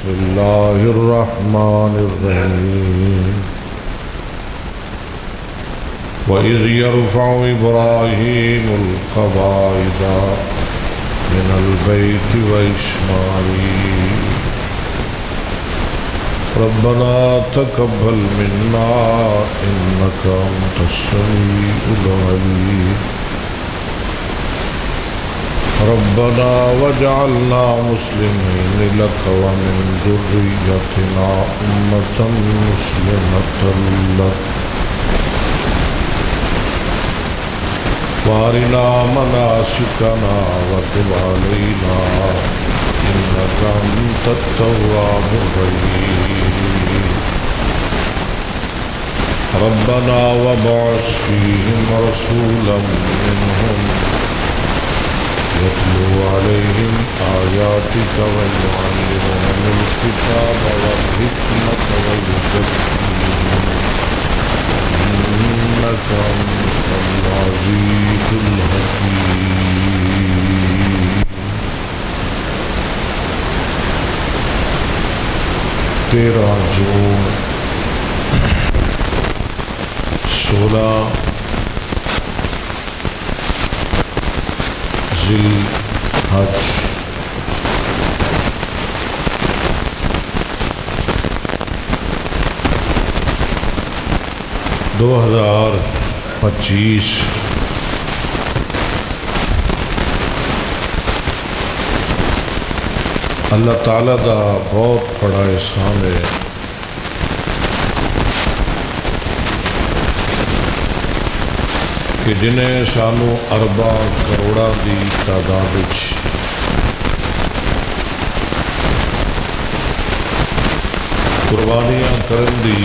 بسم الله الرحمن الرحيم وإذ يرفع إبراهيم القواعد من البيت وإسماعيل ربنا تقبل منا إنك أنت السميع العليم ربنا واجعلنا مسلمين لك ومن ذريتنا أمة مسلمة لك وارنا مناسكنا وتب علينا إنك أنت التواب الرحيم ربنا وابعث فيهم رسولا منهم يتلو عليهم آياتك ويعلمهم الكتاب والحكمة ويزكيهم إنك أنت العزيز الحكيم. 13 جون 16 ذی الحج دو ہزار 25 اللہ تعالیٰ دا بہت بڑا احسان ہے کہ جنہیں سانو ارباں کروڑاں دی تعداد وچ قربانیاں کرن دی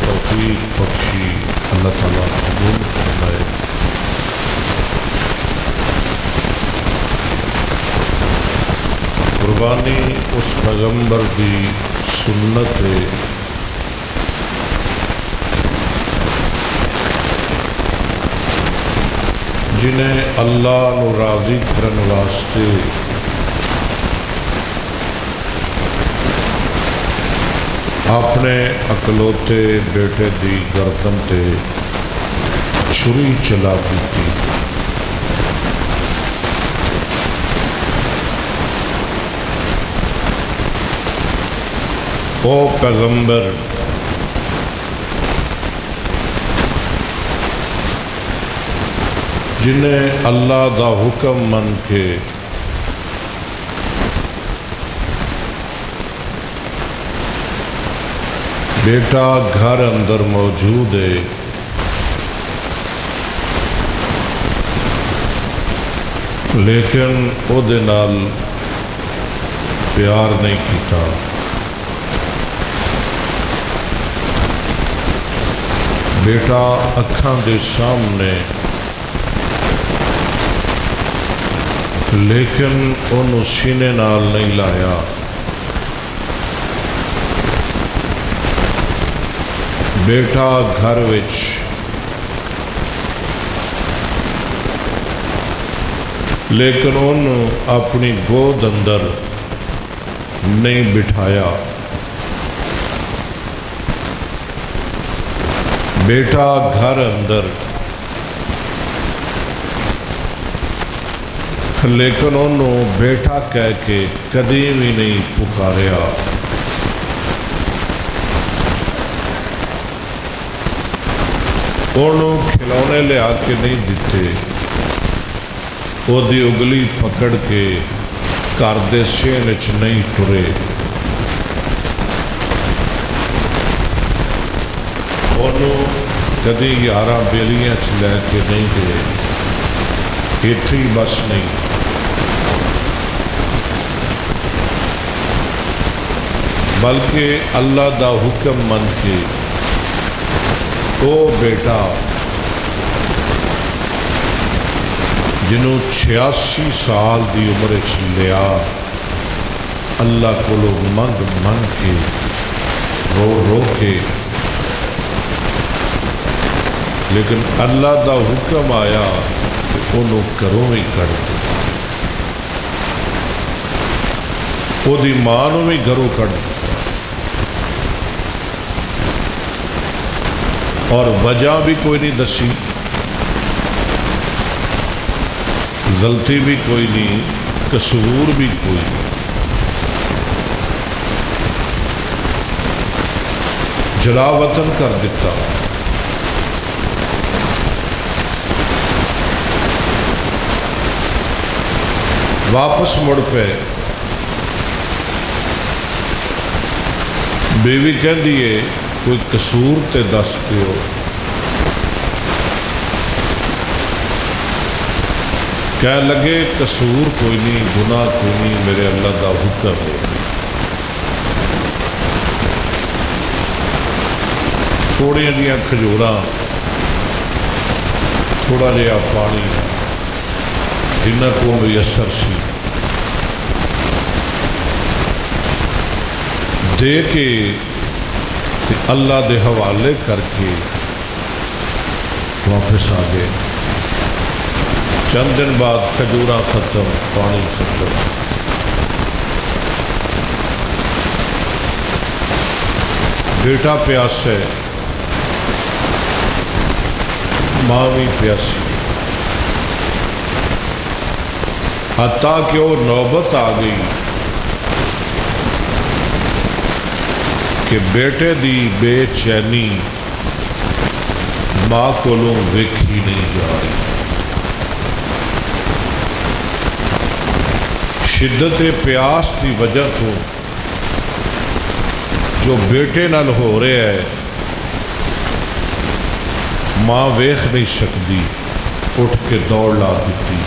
توفیق بخشی اللہ تعالیٰ قبول فرمائے. قربانی اس پیغمبر دی سنت ہے جنہیں اللہ نو راضی کرن واسطے اپنے اکلوتے بیٹے دی گردن تے چھری چلا دیتی. وہ پیغمبر جنہیں اللہ دا حکم من کے بیٹا گھر اندر موجود ہے لیکن او دے نال پیار نہیں کیتا. بیٹا اکھاں دے سامنے لیکن انہوں سینے نال نہیں لایا. بیٹا گھر وچ لیکن انہوں اپنی گود اندر نہیں بٹھایا. بیٹا گھر اندر لیکن انہوں بیٹا کہہ کے کدی بھی نہیں پکاریا. انہوں کھلونے لے آ کے نہیں دیتے. وہ دی اگلی پکڑ کے گھر دے سین وچ نہیں ٹرے. انہوں کدی 11 بیلیاں چ لے کے نہیں گئے. ایتھی بس نہیں بلکہ اللہ دا حکم من کے وہ بیٹا جنہوں 86 سال دی عمر چ لیا اللہ کو لوگ منگ من کے رو رو کے لیکن اللہ دا حکم آیا کہ انہوں کروں ہی کر دے. وہ دی ماں نو بھی گھروں کڈ دتا، اور وجہ بھی کوئی نہیں دسی، غلطی بھی کوئی نہیں، قصور بھی کوئی نہیں۔ جلا وطن کر دیتا۔ واپس مڑ پہ بیوی کہہ دیے کوئی قصور تے دس دیو۔ کہنے لگے قصور کوئی نہیں، گناہ کوئی نہیں، میرے اللہ دا حکم ہے۔ تھوڑی جہاں کھجوراں، تھوڑا جہا پانی جنہ کو میسر سی دے کے تے اللہ دے حوالے کر کے واپس آ گئے۔ چند دن بعد کھجوراں ختم، پانی ختم۔ بیٹا پیاسا ہے، ماں بھی پیاسی، حتیٰ کہ وہ نوبت آ گئی کہ بیٹے دی بے چینی ماں کولوں ویکھی نہیں جا رہی۔ شدت پیاس دی وجہ تو جو بیٹے نال ہو رہا ہے ماں ویخ نہیں سکتی، اٹھ کے دوڑ لا دیتی،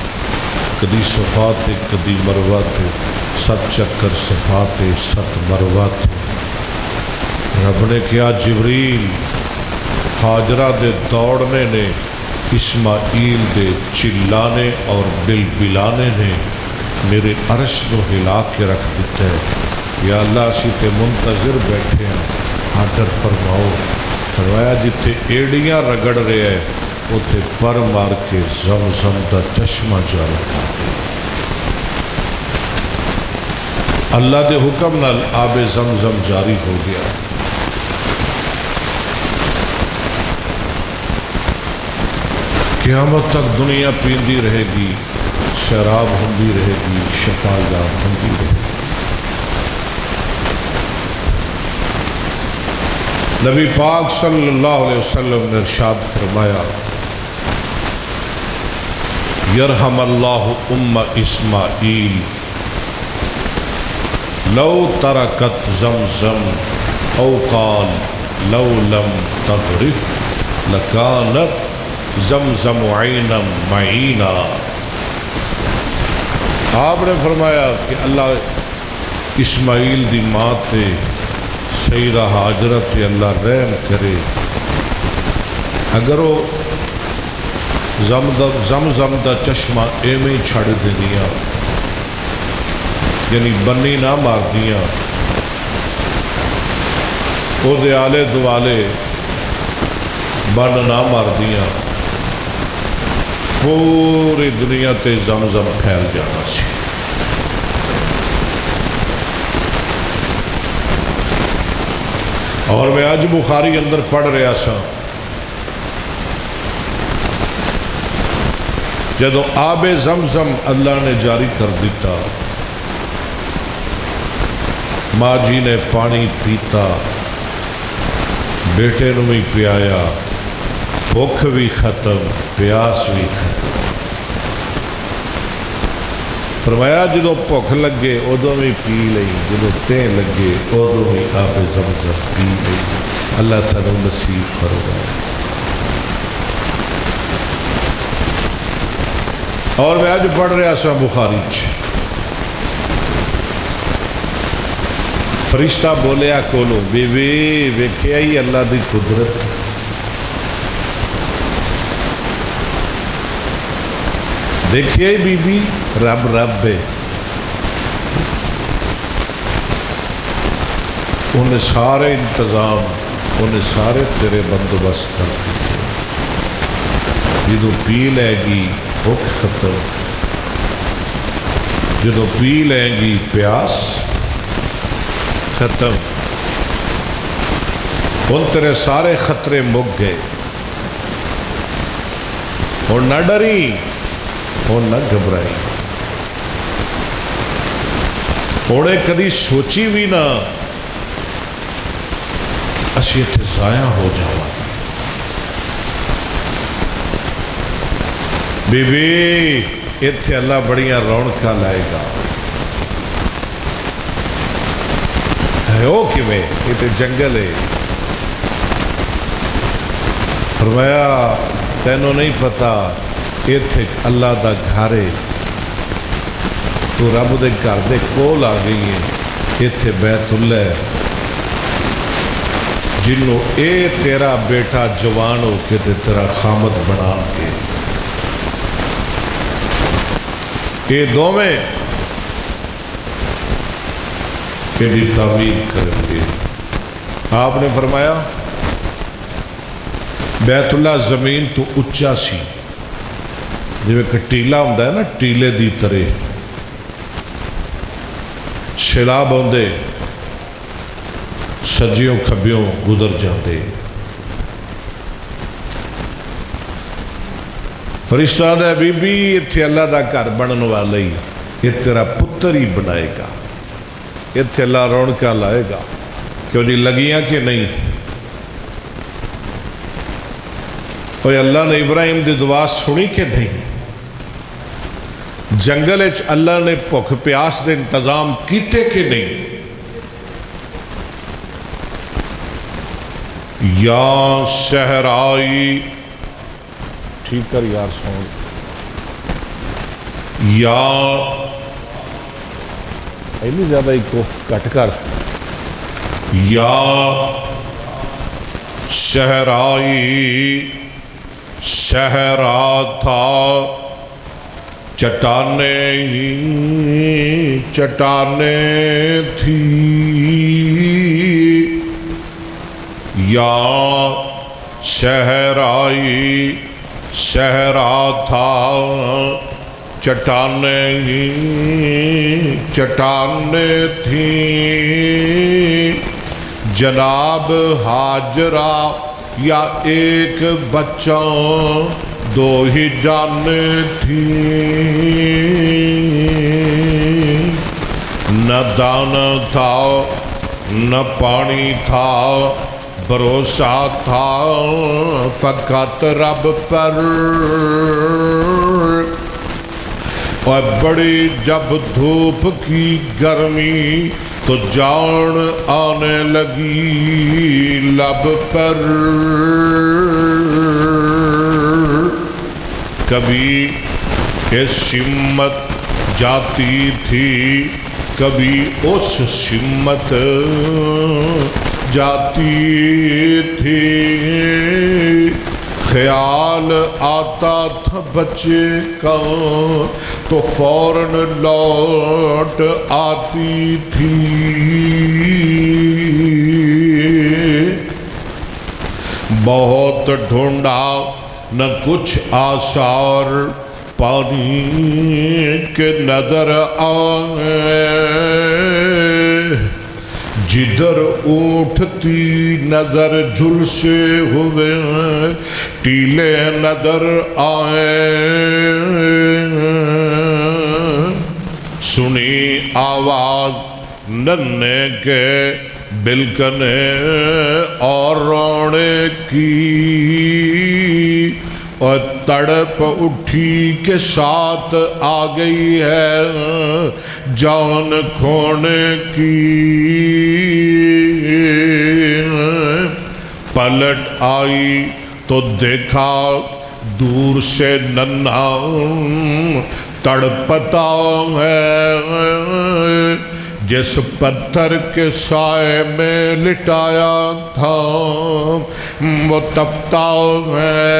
کدی صفا تے کدی مروہ تے، 7 چکر صفا تے 7 مروہ تے۔ رب نے کیا جبریل ہاجرہ دے دوڑنے نے، اسماعیل دے چلانے اور بلبلانے نے میرے عرش نو ہلا کے رکھ دیتا ہے۔ یا اللہ اسی تے منتظر بیٹھے ہیں، آڈر فرماؤ۔ فرمایا جتھے ایڑیاں رگڑ رہے ہیں اتنے پر مار کے زمزم دا چشمہ جاری کر دے۔ اللہ دے حکم نال آب زمزم جاری ہو گیا۔ قیامت تک دنیا پیندی رہے گی، شراب ہوندی رہے گی، شفا یاب ہوندی رہے گی۔ نبی پاک صلی اللہ علیہ وسلم نے ارشاد فرمایا، یرحم اللہ اسماعیل لو ترکت زمزم او قال لو لم تغرف لکانت زمزم عینا معینا۔ آپ نے فرمایا کہ اللہ اسماعیل دی ماں تے سیدہ ہاجرہ تے اللہ رحم کرے، اگر وہ زمزم دا چشمہ ایویں ہی چھڑ دینیاں، یعنی بنی نہ مار دیاں، وہ دے آلے دوالے بن نہ مار دیاں، پوری دنیا تے زمزم پھیل جانا سی۔ اور میں آج بخاری اندر پڑھ رہا سا، جدو آب زمزم اللہ نے جاری کر دیتا، ماں جی نے پانی پیتا، بیٹے نو بھی پیایا، بھوک بھی ختم، پیاس بھی ختم۔ فرمایا جدو بھوک لگے ادو بھی پی لئی، جدو تین لگے ادو بھی آب زمزم پی لئی۔ اللہ سانو نصیب فرمائے۔ اور میں آج پڑھ رہا سا بخاری فرشتہ بولیا کولو، بی بی ویکھیا ہی اللہ دی قدرت، دیکھیے بی بی رب رب ہے، انہیں سارے انتظام، انہیں سارے تیرے بندوبست کر دیتے، جدو پی لے گی بھوک ختم، جدو پی لیں گی پیاس ختم، ہن تیرے سارے خطرے مک گئے، ہن نہ ڈری، ہن نہ گھبرائی، ہن کدی سوچی بھی نہ اسی اتنے ضائع ہو جاواں۔ بی بی اتنے اللہ بڑیاں رونقاں لائے گا۔ ہے وہ کیویں؟ یہ تے جنگل ہے۔ فرمایا تینوں نہیں پتا اتنے اللہ دا گھر ہے، تو رب دے گھر دے کول آ گئی ہے، اتنے بیت اللہ ہے، جنوں اے تیرا بیٹا جوان ہو کے تے تیرا خامد بنا کے یہ دوویں ایڈی تعمیر کریں گے۔ آپ نے فرمایا بیت اللہ زمین تو اچا سی، جویں کہ ٹیلا ہوندا ہے نا، ٹیلے دی طرح سیلاب آندے سجیوں کھبیوں گزر جاندے، فرشتہ آندا ہے بی بی اتنے اللہ دا گھر بنن والا ہی، یہ تیرا پتر ہی بنائے گا، اتنے اللہ رونقاں لائے گا۔ کیوں جی لگیاں کہ نہیں؟ اور اللہ نے ابراہیم دی دعا سنی کہ نہیں؟ جنگل وچ اللہ نے بھوک پیاس دے انتظام کیتے کہ نہیں؟ یا صحرائی، ٹھیک کر یار سون، یا اینی زیادہ ہی کو کٹ کر، یا صحرائی صحرا تھا چٹانیں تھی، یا صحرائی صحرا تھا چٹانیں تھیں، جناب ہاجرہ یا ایک بچہ دو ہی جانیں تھیں، نہ دانا تھا نہ پانی تھا، بھروسہ تھا فقط رب پر، اور بڑی جب دھوپ کی گرمی تو جان آنے لگی لب پر، کبھی اس سمت جاتی تھی کبھی اس سمت جاتی تھی، خیال آتا تھا بچے کا تو فوراً لوٹ آتی تھی، بہت ڈھونڈا نہ کچھ آثار پانی کے نظر آئے، جدھر اٹھتی نظر جھلسے ہوئے ٹیلے نظر آئے، سنی آواز ننے کے بلکنے اور رونے کی، اور تڑپ اٹھی کے ساتھ آ گئی ہے جان کھونے کی، پلٹ آئی تو دیکھا دور سے ننھا تڑپتا ہے، جس پتھر کے سائے میں لٹایا تھا وہ تپتا ہے،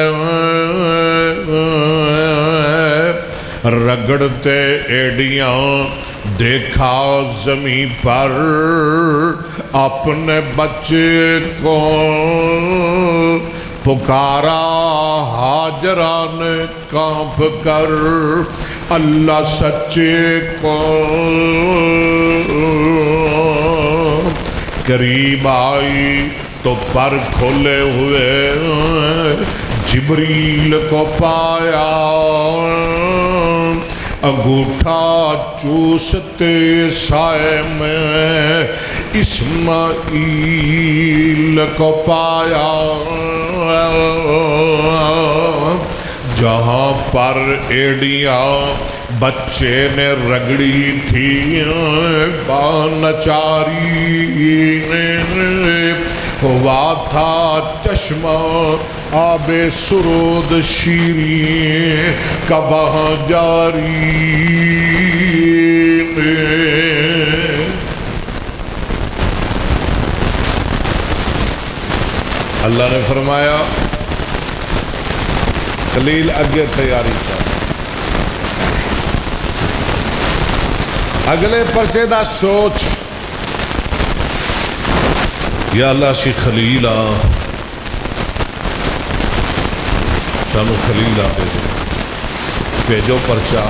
رگڑتے ایڑیاں دیکھا زمین پر اپنے بچے کو، پکارا ہاجرہ نے کانپ کر اللہ سچے کو، قریب آئی تو پر کھولے ہوئے جبریل کو پایا، انگوٹھا چوستے سائے میں اسماعیل کو پایا، جہاں پر ایڑیاں بچے نے رگڑی تھی بانچاری نے، ہوا تھا چشمہ آب سرود شیریں کا وہاں جاری اللہ نے فرمایا خلیل اگے تیاری کر، اگلے پرچے دا سوچ، یا اللہ سی خلیل آ سانو خلیل آ بھیجو پرچا۔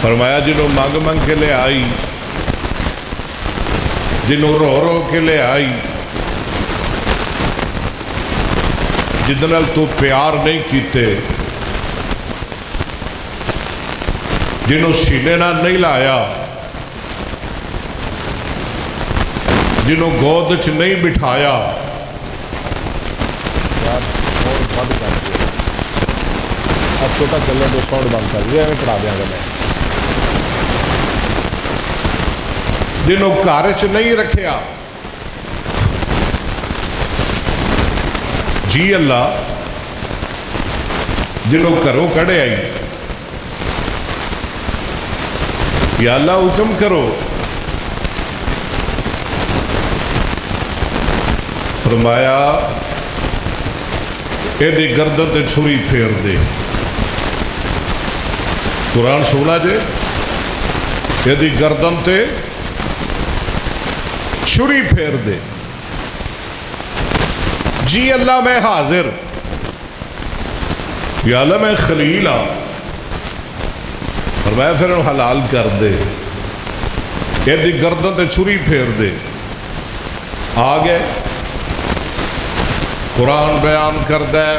فرمایا جنہوں مانگ مانگ کے لے آئی، جنہوں رو رو کے لے آئی، جدنال تو پیار نہیں کیتے، جنہوں سینے نہ نہیں لایا، جنہوں گود چ نہیں بٹھایا، اب چھوٹا چلے تو ساؤنڈ بند کر دیا، میں پڑھا دیا گا میں، جنہوں گھر چ نہیں رکھیا، جی اللہ جنہوں گھروں کڑے آئی، یا اللہ حکم کرو، فرمایا ایدی گردن تے چھری پھیر دے، قرآن سونا جے، ایدی گردن تے چھری پھیر دے، جی اللہ میں حاضر، یا اللہ میں خلیل آ، فرمایا پھر حلال کر دے، ایدی گردن تے چھری پھیر دے، آگے قرآن بیان کر دے،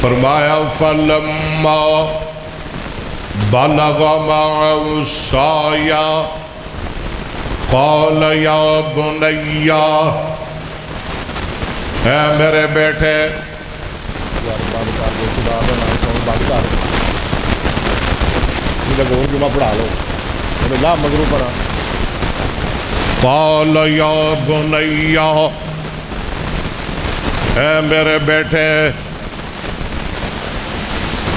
فرمایا فَلَمَّا بَلَغَ مَعَهُ السَّعْيَ قَالَ يَا بُنَيَّ، اے میرے بیٹے، یار بند کر دو، خدا کا نام سن بند کر، یہ لگو جمعہ پڑھا لو، لا مغرو پڑھا، قَالَ يَا بُنَيَّ، اے میرے بیٹے،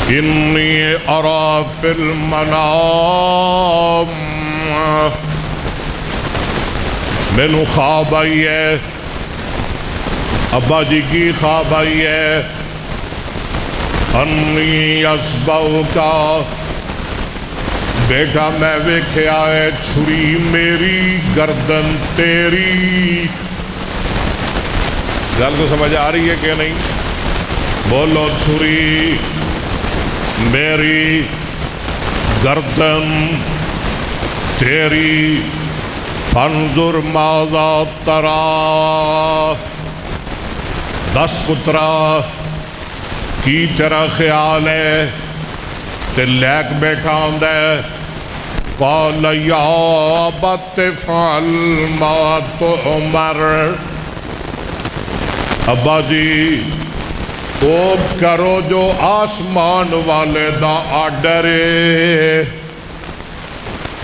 انی ارا فی المنام، مینو خواب آئی ہے، ابا جی کی خواب آئی ہے، انی اصبعک، بیٹا میں ویکھیا ہے چھری میری گردن تیری، گل کو سمجھ آ رہی ہے کہ نہیں؟ بولو چھری میری گردن تیری، فانظر ماذا ترى، دس پترا کی تیرا خیال ہے، تے لیک بیٹھا ہوں دے، قال یا ابت افعل ما تؤمر، ابا جی او کرو جو آسمان والے دا آرڈر ہے،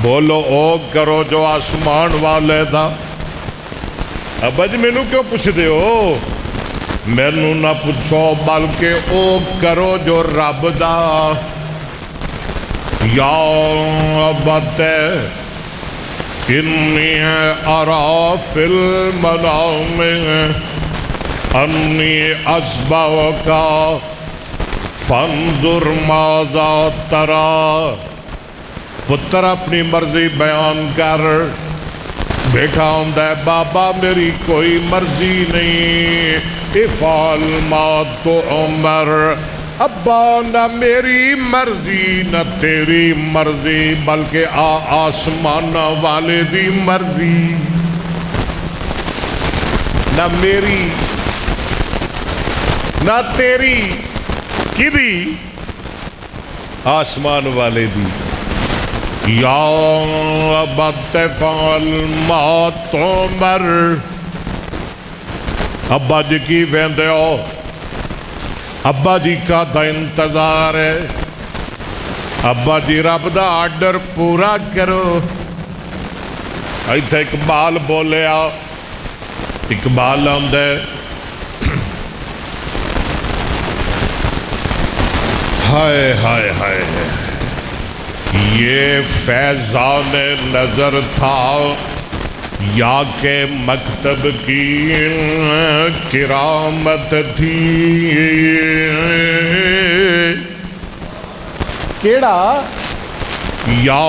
بولو او کرو جو آسمان والے دا، ابا جی مینوں کیوں پوچھ دے ہو؟ مینوں نہ پوچھو بلکہ او کرو جو رب دا، یا ابت انی ارا فی المنام انی اصبعک فانظر ماذا ترى، پتر اپنی مرضی بیان کر، بیٹھا ہوندا ہے بابا میری کوئی مرضی نہیں، افعل ما تؤمر، ابا نہ میری مرضی نہ تیری مرضی بلکہ آسمان والے دی مرضی، نہ میری نہ تیری کدی آسمان والے دی۔ یا ابا تفعل ما تؤمر، ابا جی کی ویندے ہو، ابا جی کا دا انتظار ہے، ابا جی رب دا آرڈر پورا کرو۔ ایتھے اقبال بولیا، اقبال آندے ہائے ہائے ہائے یہ فیضان نظر تھا یا کہ مکتب کی کرامت تھی، کیڑا یا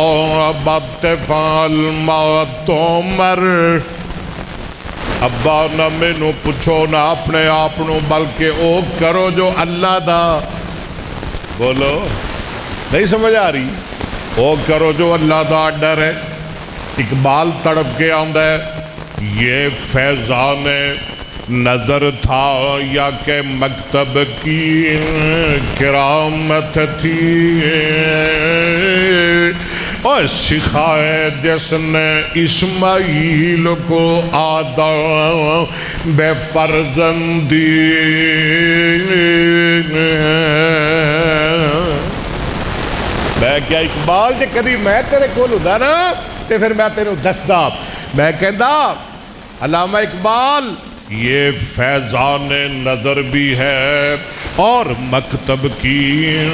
ابا تفعل ما تؤمر، ابا نہ مینوں پوچھو نہ اپنے آپنوں بلکہ او کرو جو اللہ دا، بولو نہیں سمجھ آ رہی، او کرو جو اللہ دا آرڈر ہے۔ اقبال تڑپ کے آندا ہے یہ فیضان نظر تھا یا کہ مکتب کی کرامت تھی، اور سکھائے جس نے اسماعیل کو آدم بے فرزندی، میں کیا اقبال جے کدی میں تیرے کول ہوندا نا تے پھر میں تینوں دسدا، میں کہندا علامہ اقبال یہ فیضان نظر بھی ہے اور مکتب کی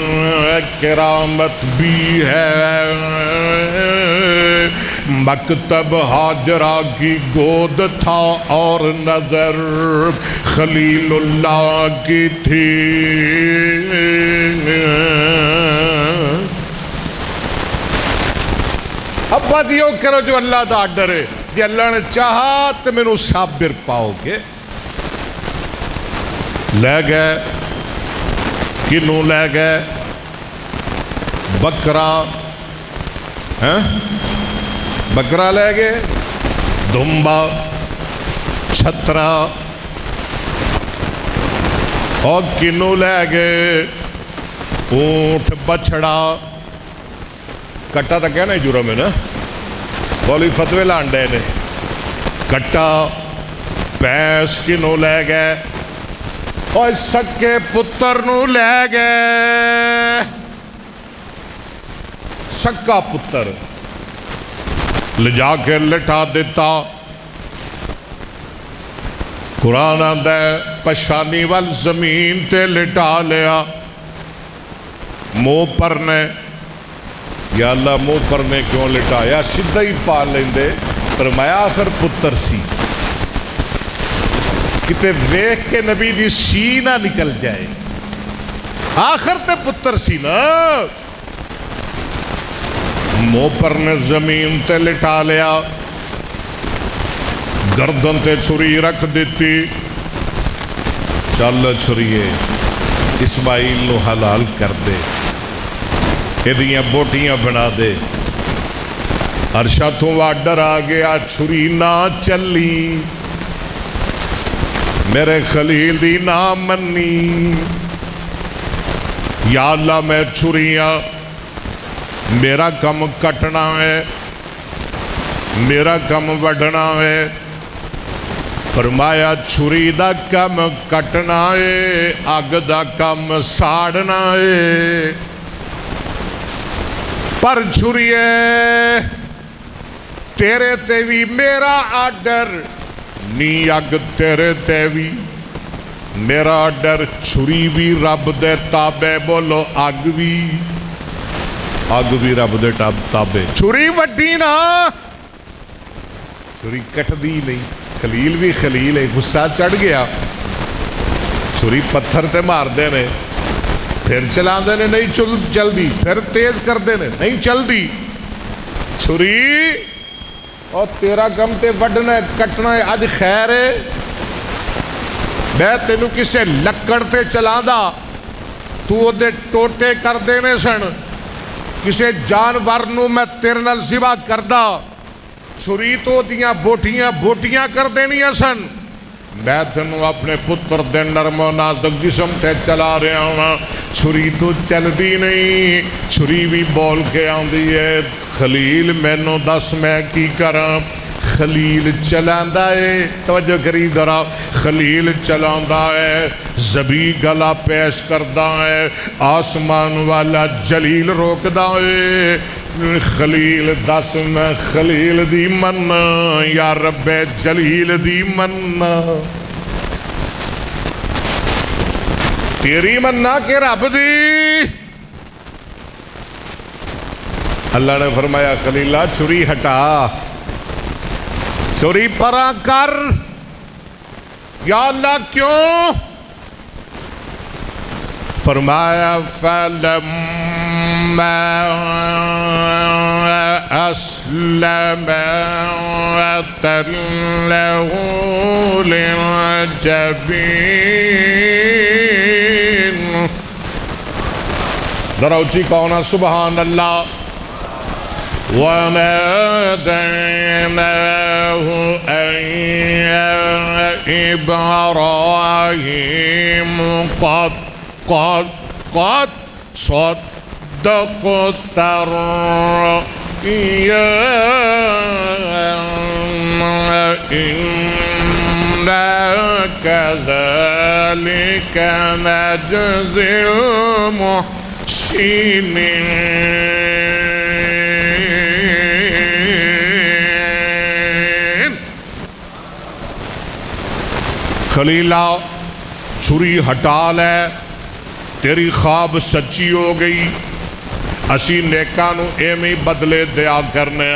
کرامت بھی ہے، مکتب ہاجرہ کی گود تھا اور نظر خلیل اللہ کی تھی، ابا دیو کرو جو اللہ دا آرڈر ہے، جی اللہ نے چاہا تو میں نو صابر پاؤ گے۔ لے گئے کنوں لے گئے، بکرا بکرا لے گئے، دمبا، چھترا، اور کنوں لے گئے اونٹ، بچڑا، کٹا تو کہنا جرم ہے نا، بولی فتوے لانڈے نے، کٹا، بھینس کنوں لے گئے، اور سکے پتر نو لے گئے، سکا پتر لجا کے لٹا دیتا۔ قرآن آندا ہے پشانی وال زمین تے لٹا لیا، منہ پر نے، یا اللہ منہ پر نے کیوں لٹایا، سیدھا ہی پا لیندے، فرمایا آخر پتر سی، کتے ویکھ کے نبی دی سی نہ نکل جائے، آخر تے پتر سی نا۔ منہ پر نے زمین تے لٹا لیا، گردن تے چھری رکھ دیتی، چل چھریے اسماعیل نو حلال کر دے، ایدیاں بوٹیاں بنا دے۔ عرشہ تو آرڈر آ گیا، چھری نہ چلی، میرے خلیل دی نہ منی، یا اللہ میں چھریاں، میرا کم کٹنا ہے، میرا کم وڈنا ہے، فرمایا چھری دا کم کٹنا ہے، اگ دا کم ساڑنا ہے، پر چھریے تیرے تے بھی میرا آرڈر، نی اگ تیرے تے بھی میرا آرڈر، چھری بھی رب دے تابے، بولو اگ بھی رب دے تابے، چھری وڈی نا، چھری کٹ دی نہیں، خلیل بھی خلیل ہے، غصہ چڑھ گیا، چھری پتھر تے مار دے نے، پھر چلا دے نے نہیں چل دی، پھر تیز کر دے نے نہیں چل دی، چھری اور تیرا کم تے وڈنا ہے کٹنا ہے، آج خیر ہے میں تینوں کسے لکڑ تے چلا دا، تو دے ٹوٹے کر دینے سن کسے جانور نو میں تیرے نال ذبح کردا چھری تو دیاں بوٹیاں کر دینیاں سن میں تینوں اپنے پتر دے نرم و نازک جسم تے چلا رہا ہوں چھری تو چل دی نہیں چھری بھی بول کے آندی ہے خلیل مینوں دس میں کی کراں خلیل چلاندا ہے توجہ کری ذرا خلیل چلاندا ہے ذبی گلا پیش کردا ہے آسمان والا جلیل روکدا ہے خلیل دس میں خلیل دی مننا یا رب جلیل دی مننا تیری مننا کہ رب دی اللہ نے فرمایا خلیلہ چھری ہٹا چھری پرا کر یا اللہ کیوں فرمایا فَلَمَّا أَسْلَمَ وَتَلَّهُ لِلْجَبِينِ ذرا اچھی کہونا سبحان اللہ وَنَادَيْنَاهُ أَن يَا إِبْرَاهِيمُ قد صدقت الرؤيا إنا كذلك نجزي المحسنين خلیلہ چھری ہٹا لے تیری خواب سچی ہو گئی اسی نیکانو ایمی بدلے دیا کرنے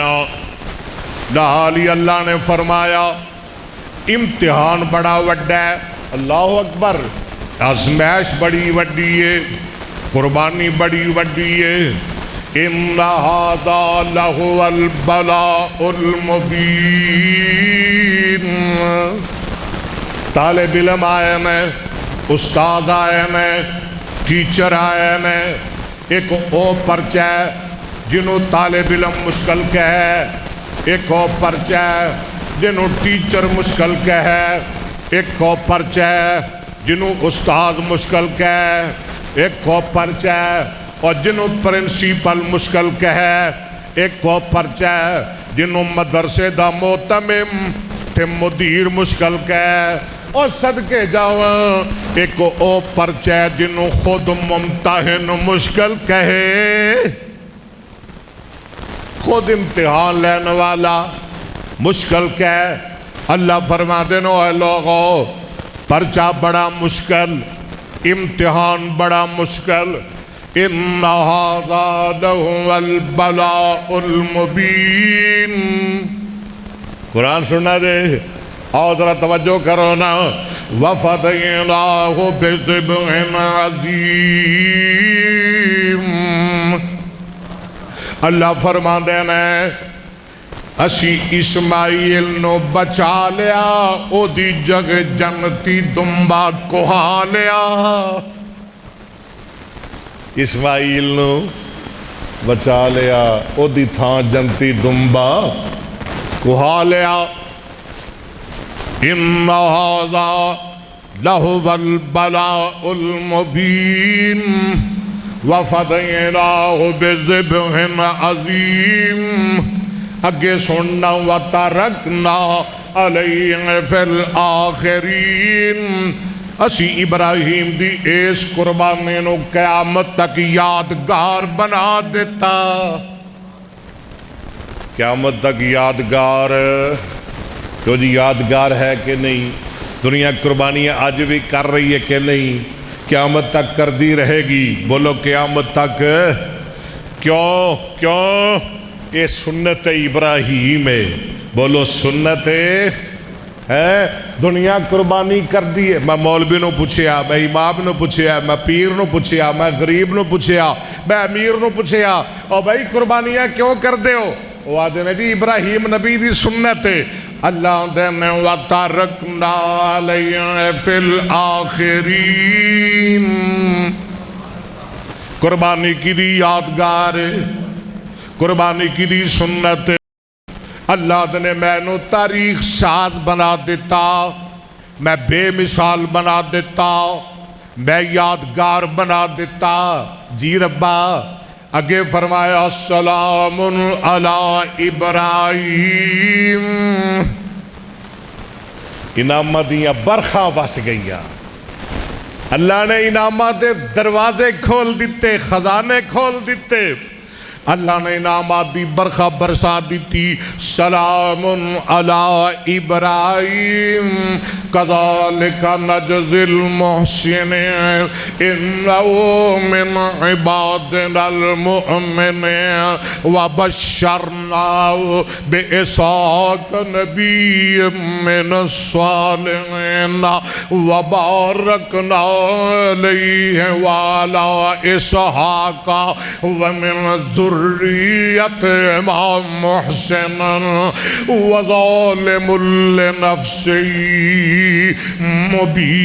نالی اللہ نے فرمایا امتحان بڑا وڈا ہے اللہ اکبر آزمائش بڑی وڈی ہے قربانی بڑی وڈی ہے ان ھذا لہو البلاء المبین طالب علم آئے میں استاد آئے میں ٹیچر آئے میں ایک او پرچہ ہے جنہوں طالب علم مشکل کہے ایک او پرچہ ہے جنہوں ٹیچر مشکل کہے ایک او پرچہ ہے جنہوں استاد مشکل کہے ایک او پرچہ ہے اور جنہوں پرنسپل مشکل کہے ایک او پرچہ ہے جنہوں مدرسے دا موتمم تے مدیر مشکل کہے اور صدقے جاواں ایک او پرچہ جنہوں خود ممتحن مشکل کہے خود امتحان لینے والا مشکل کہے اللہ فرما دینا اے لوگو پرچہ بڑا مشکل امتحان بڑا مشکل ان ھذا لہو البلاء المبین قرآن سننا دے اور ذرا توجہ کرو نا وَفَدَيْنَاهُ بِذِبْحٍ عَظِيمٍ اللہ فرما دینا اسی اسماعیل نو بچا لیا او دی جگہ جنتی دمبا کوہا لیا اسماعیل نو بچا لیا او دی تھان جنتی دمبا کوہا لیا ان ھذا لہو البلاء المبین وفدیناہ بذبح عظیم اگے سننا وترکنا علیہ فی الآخرین اسی ابراہیم دی اس قربانی نو قیامت تک یادگار بنا دیتا قیامت تک یادگار تو جی یادگار ہے کہ نہیں دنیا قربانیاں آج بھی کر رہی ہے کہ نہیں قیامت تک کر دی رہے گی بولو قیامت تک کیوں یہ سنت ابراہیم ہے بولو سنت ہے دنیا قربانی کر دی ہے میں مولوی نو پوچھیا میں امام نو پوچھیا میں پیر نو پوچھیا میں غریب نو پوچھیا میں امیر نو پوچھیا اور بھائی قربانیاں کیوں کر دے ہو وہ آدھے نے جی ابراہیم نبی دی سنت ہے اللہ دینے وَتَرَكْنَا عَلَيْهِ فِي الْآخِرِينَ قربانی کی دی یادگار قربانی کی دی سنت اللہ نے میں تاریخ ساز بنا دیتا میں بے مثال بنا دیتا میں یادگار بنا دیتا جی ربا اگے فرمایا سلام علی ابراہیم انعامات دیاں برخاں وس گئیاں اللہ نے انعامات دے دروازے کھول دیتے خزانے کھول دیتے اللہ نے انعامات دی برخا برسا دیتی سلام علی ابراہیم کذالک نجزی المحسنین انہو من عبادنا المؤمنین وبشرناہ بإسحاق نبی من الصالحین وبارکنا علیہ وعلا اسحاق ومن ذریت امام محسن وظالم لنفسی مبین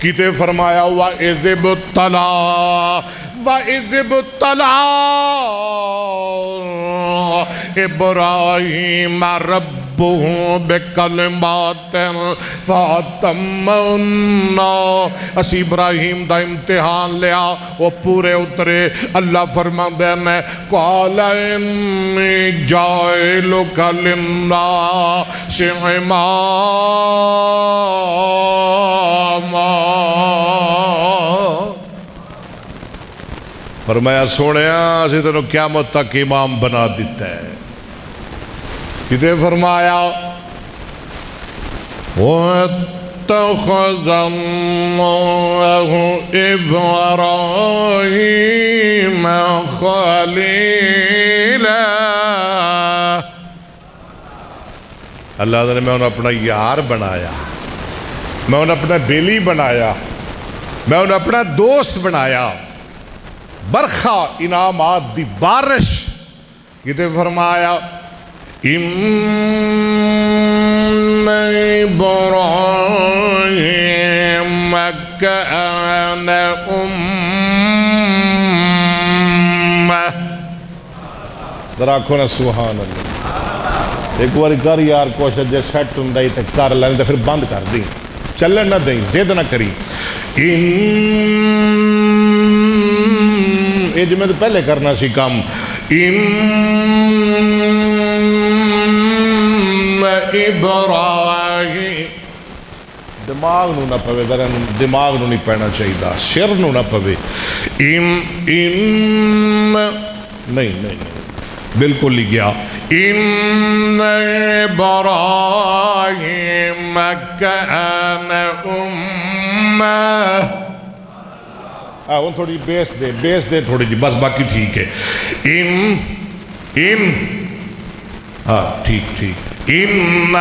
کتے فرمایا وَإِذِ ابْتَلَى ابراہیم ربہ بکلمات فاتمہن اسی ابراہیم دا امتحان لیا وہ پورے اترے اللہ فرماندے نے قال انی جائلک للناس اماما فرمایا سونیا اسی تینوں قیامت تک امام بنا دیتا ہے کتے فرمایا وَاتَّخَذَ اللَّهُ إِبْرَاهِيمَ خَلِيلًا اللہ نے میں انہیں اپنا یار بنایا میں انہیں اپنا بیلی بنایا میں انہیں اپنا دوست بنایا برخا انعامات دی بارش کتے فرمایا ان ابراہیم کان امہ ذرا آکھو نا سبحان اللہ ایک بار کر یار کوشش جے سیٹ ہوندا ہی تے کر لیں تے پھر بند کر دیں چلن نہ دیں زد نہ کری یہ جو میں تو پہلے کرنا سی کام ان ابراہیم دماغ نو نہ پوے دماغ نو نہیں پہنا چاہیے سر نو نہ پوے نہیں بالکل لکھ گیا ان ابراہیم کان امہ وہ تھوڑی بیس دے تھوڑی جی بس باقی ٹھیک ہے ٹھیک ان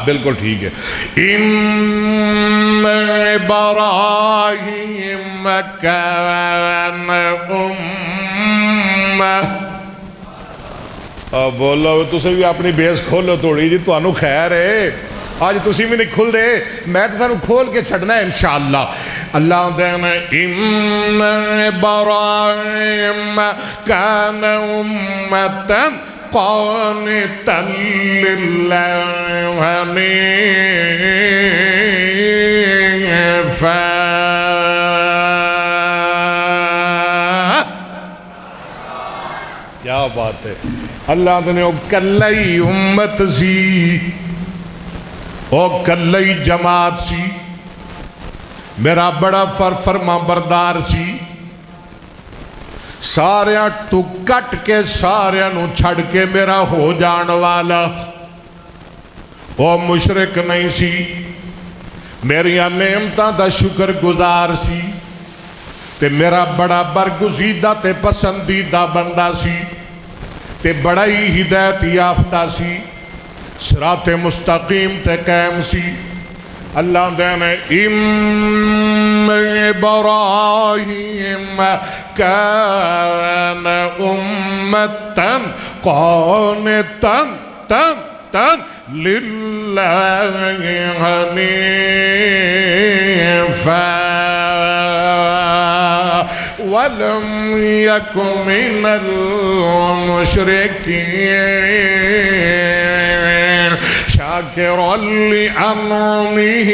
بالکل ٹھیک ہے ان ابراہیم کان امہ بولو تسے بھی اپنی بیس کھولو تھوڑی جی تو انو خیر ہے آج تسی بھی نہیں کھل دے میں تو تھانو کھول کے چھڑنا ہے انشاءاللہ اللہ دینا ان ابراہیم کان امتا قانتا للہ حنیفا کیا بات ہے اللہ نے وہ کلئی امت سی او کلئی جماعت سی میرا بڑا فرما بردار سی ساریاں تو کٹ کے ساریاں نو چھڑ کے میرا ہو جان والا او مشرک نہیں سی میری نعمتاں دا شکر گزار سی تے میرا بڑا برگزیدہ تے پسندیدہ بندہ سی تے بڑا ہی ہدایت یافتہ سی صراط مستقیم تے قائم سی اللہ دینے ان ابراہیم کان امتا قانتا للہ حنیفا ولم یک من المشرکین شاکرا لأنعمه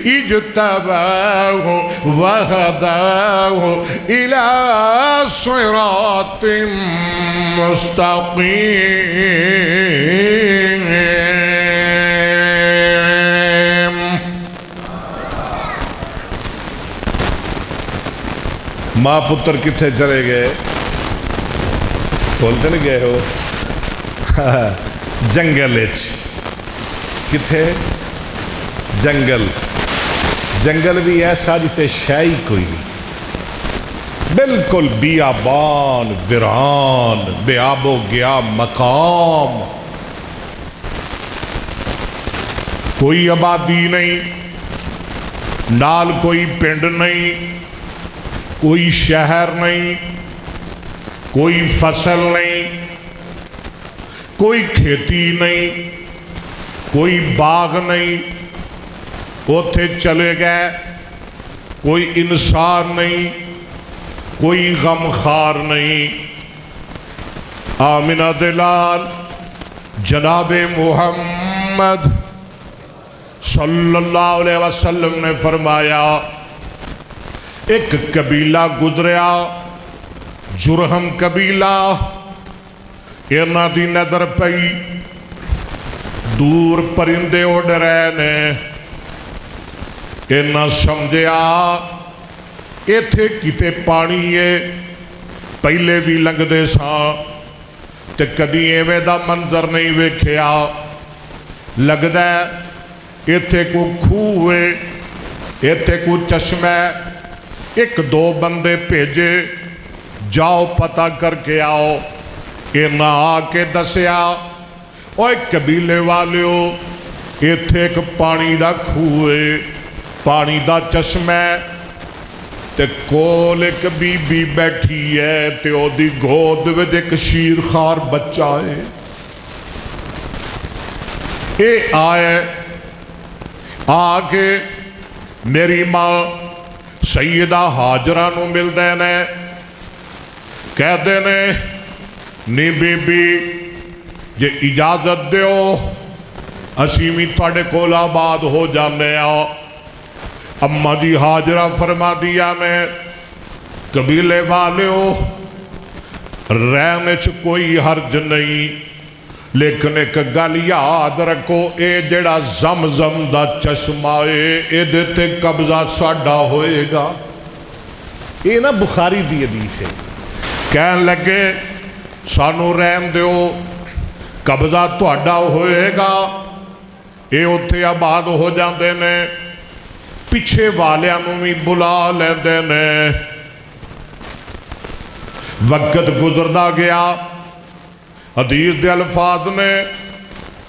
اجتباه وهداه إلى صراط مستقیم. ماں پتر کتنے چلے گئے؟ بولتے نہیں گئے ہو؟ جنگل کتنے؟ جنگل. جنگل بھی ایسا جتے شاہی کوئی نہیں، بالکل بیابان ویران بے آب و گیا مقام، کوئی آبادی نہیں، نال کوئی پنڈ نہیں، کوئی شہر نہیں، کوئی فصل نہیں، کوئی کھیتی نہیں، کوئی باغ نہیں. اوتھے چلے گئے، کوئی انسان نہیں، کوئی غمخوار نہیں. آمنہ دلال جناب محمد صلی اللہ علیہ وسلم نے فرمایا ایک قبیلہ گزریا، جرہم قبیلہ. انہاں دی نظر پئی دور پرندے اڑ رہے نے. انہاں سمجھیا ایتھے کتے پانی ہے، پہلے بھی لنگ دے ساں تے کدی ایویں دا منظر نہیں ویکھیا. لگدا ہے ایتھے کو کھوہ ہے، ایتھے کو چشمہ ہے. ایک دو بندے بھیجے، جاؤ پتہ کر کے آؤ. انہاں آ کے دسیا اوے قبیلے والیو ایتھے ایک پانی دا کھوہ ہے، پانی دا چشمہ ہے، تے کول ایک بی بی بیٹھی ہے تے او دی گود وچ ایک شیر خار بچہ ہے. اے آئے آ کے میری ماں سیدہ حاجرہ نو مل دینے، کہہ دینے نی بی بی جے اجازت دیو اسی بھی تھوڑے کول آباد ہو جانے آؤ. اماں جی حاجرہ فرما دیا نے قبیلے والیو رہنے چ کوئی حرج نہیں، لیکن ایک گل یاد رکھو اے جڑا زمزم دا چشمہ اے دے تے قبضہ ساڈا ہوئے گا. یہ نا بخاری دی حدیث ہے. کہن لگے سانو رہن دیو، قبضہ تہاڈا ہوئے گا. اے اوتھے آباد ہو جاندے نے، پیچھے والیاں نوں بھی بلا لیندے نے. وقت گزردا گیا، حدیث دے الفاظ نے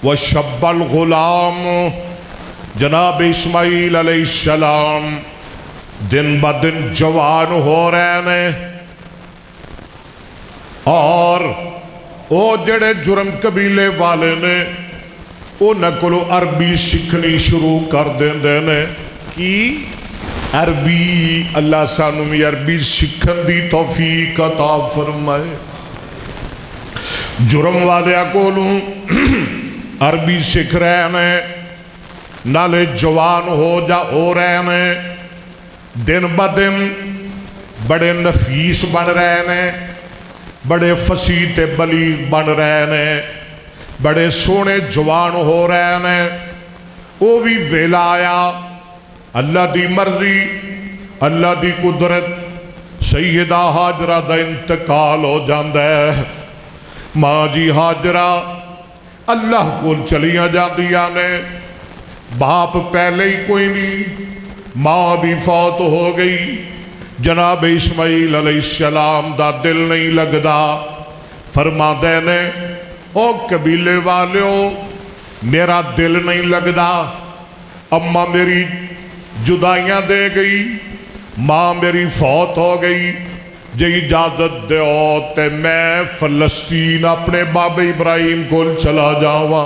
وَشَبَّ الْغُلَامُ جناب اسماعیل علیہ السلام دن بدن جوان ہو رہے نے. اور او جڑے جرم قبیلے والے نے انہاں کولوں عربی سیکھنی شروع کر دیندے نے. کی عربی؟ اللہ سانو بھی عربی سیکھن دی توفیق عطا فرمائے. جرم والے کولوں عربی سکھ رہے ہیں، نالے جوان ہو رہے ہیں، دن بدن بڑے نفیس بن رہے ہیں، بڑے فصیح تے بلیغ بن رہے ہیں، بڑے سونے جوان ہو رہے ہیں. وہ بھی ویلا آیا، اللہ دی مرضی، اللہ دی قدرت، سیدہ حاجرہ دا انتقال ہو جاندہ ہے. ماں جی حاجرہ اللہ کو چلیاں جاندیاں نے، باپ پہلے ہی کوئی نہیں، ماں بھی فوت ہو گئی. جناب اسماعیل علیہ السلام دا دل نہیں لگدا. فرما دینے او قبیلے والیو میرا دل نہیں لگدا، اماں میری جدائیاں دے گئی، ماں میری فوت ہو گئی. جے اجازت دیو تے میں فلسطین اپنے باب ابراہیم کو چلا جاواں.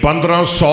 1500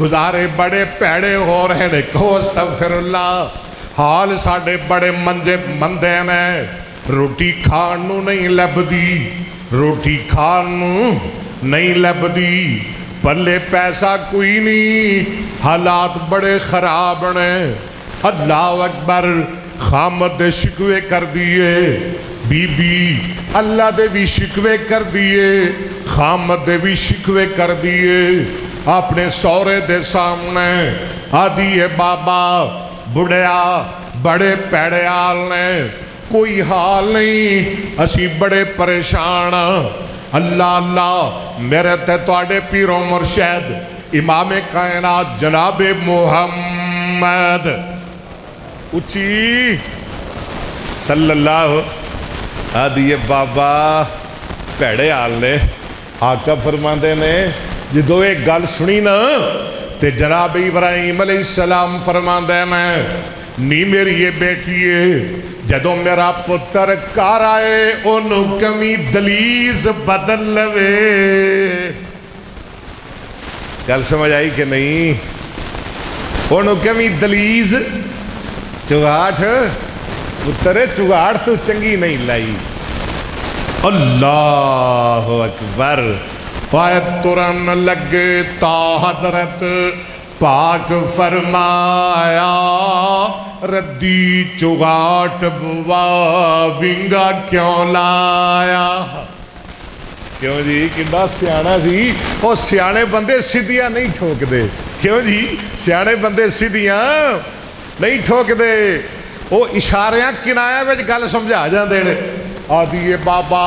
گزارے بڑے پیڑے ہو رہے نے، کہو استغفراللہ۔ حال ساڑے بڑے مندے نے، روٹی کھانو نہیں لبدی، روٹی کھانو نہیں لبدی، پلے پیسہ کوئی نہیں، حالات بڑے خراب نے۔ اللہ اکبر، خامد دے شکوے کر دیئے، بی بی اللہ دے بھی شکوے کر دیئے، خامد دے بھی شکوے کر دیئے، اپنے سورے دے سامنے آدھیے بابا بڑھیا بڑے پیڑے حال نے، کوئی حال نہیں، اسی بڑے پریشان۔ اللہ اللہ میرے تے تواڈے پیر و مرشد امام کائنات جناب محمد اچھی صلی اللہ آدھیے بابا پیڑے حال نے۔ آقا فرماندے نے جدو ایک گل سنی نا تے جناب ابراہیم علیہ السلام فرماندے نے نی میری یہ بیٹی ہے، جدو میرا پتر کار آئے انہوں کمی دلیز بدل لوے۔ گل سمجھ آئی کہ نہیں؟ انہوں کمی دلیز چگاٹھ پتر چگاڑ تو چنگی نہیں لائی۔ اللہ اکبر، پائے ترن لگے تا حضرت پاک فرمایا، ردی چگاٹ بوا ونگا کیوں لایا؟ کیوں جی کنڈا سیانا سی، وہ سیانے بندے سیدھیاں نہیں ٹھوک دے۔ کیوں جی سیانے بندے سیدھیاں نہیں ٹھوک دے، وہ اشاریاں کنایا وچ گل سمجھا جاندے نے۔ آدھیے بابا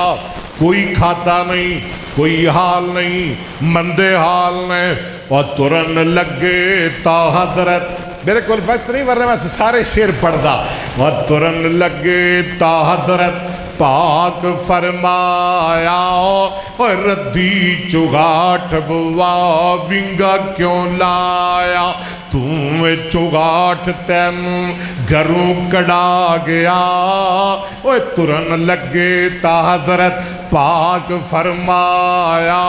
کوئی کھاتا نہیں، کوئی حال نہیں، مندے حال نے، اور ترن لگے تا حضرت، میرے کول وقت نہیں ورنہ میں سارے شعر پڑھ دا، اور ترن لگے تا حضرت پاک فرمایا، اور ردی چگاٹ بوا ونگا کیوں لایا؟ تم چگاٹ تین گھروں کڑا گیا، اور ترن لگے تا حضرت پاک فرمایا،